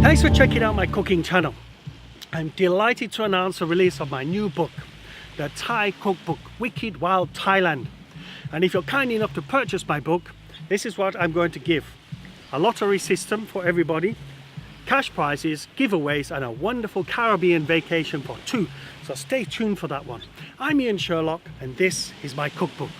Thanks for checking out my cooking channel. I'm delighted to announce the release of my new book, the Thai cookbook, Wicked Wild Thailand. And if you're kind enough to purchase my book, this is what I'm going to give. A lottery system for everybody, cash prizes, giveaways, and a wonderful Caribbean vacation for two. So stay tuned for that one. I'm Ian Sherlock, and this is my cookbook.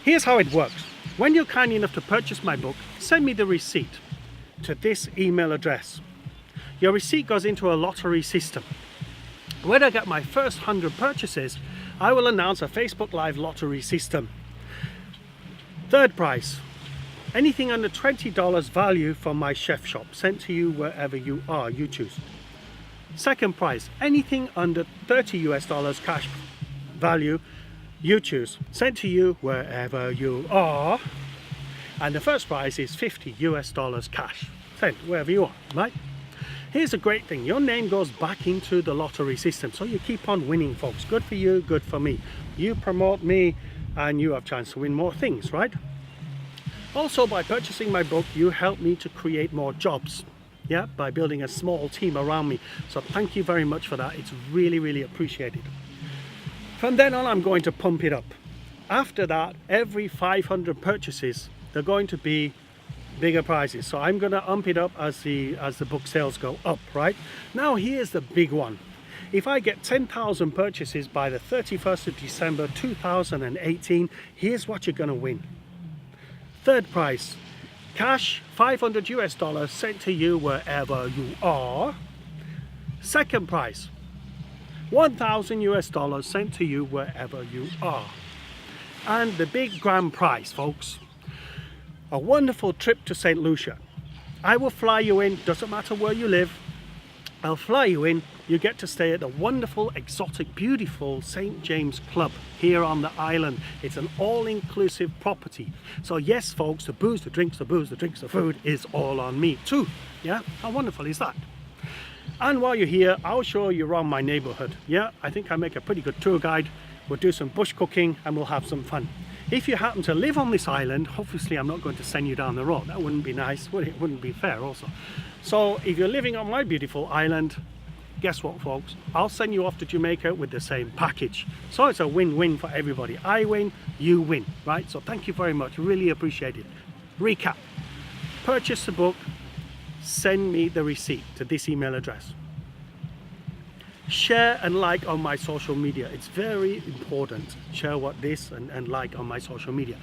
Here's how it works. When you're kind enough to purchase my book, send me the receipt to this email address. Your receipt goes into a lottery system. When I get my first 100 purchases, I will announce a Facebook Live lottery system. Third prize, anything under $20 value from my chef shop, sent to you wherever you are, you choose. Second prize, anything under $30 US cash value, you choose, sent to you wherever you are. And the first prize is $50 US cash, sent wherever you are, right? Here's a great thing, your name goes back into the lottery system, so you keep on winning, folks. Good for you, good for me. You promote me and you have a chance to win more things, right? Also, by purchasing my book, you help me to create more jobs, yeah, by building a small team around me. So thank you very much for that. It's really, really appreciated. From then on, I'm going to pump it up. After that, every 500 purchases, they're going to be bigger prizes. So I'm going to ump it up as the book sales go up, right? Now here's the big one. If I get 10,000 purchases by the 31st of December 2018, here's what you're going to win. Third prize, cash, $500 US sent to you wherever you are. Second prize, $1,000 US sent to you wherever you are. And the big grand prize, folks, a wonderful trip to Saint Lucia. I will fly you in, doesn't matter where you live, I'll fly you in. You get to stay at the wonderful, exotic, beautiful St. James Club here on the island. It's an all-inclusive property. So yes, folks, the booze, the drinks, the booze, the drinks, the food is all on me too. Yeah, how wonderful is that? And while you're here, I'll show you around my neighborhood. Yeah, I think I make a pretty good tour guide. We'll do some bush cooking and we'll have some fun. If you happen to live on this island, obviously I'm not going to send you down the road. That wouldn't be nice, would it? It wouldn't be fair also. So if you're living on my beautiful island, guess what, folks? I'll send you off to Jamaica with the same package. So it's a win-win for everybody. I win, you win, right? So thank you very much, really appreciate it. Recap, purchase the book, send me the receipt to this email address. Share and like on my social media. It's very important. Share what this and like on my social media.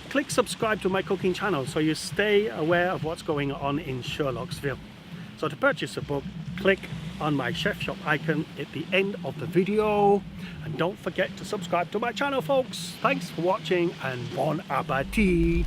Click subscribe to my cooking channel so you stay aware of what's going on in Sherlocksville. So to purchase a book, click on my chef shop icon at the end of the video, and don't forget to subscribe to my channel, folks. Thanks for watching and bon appetit.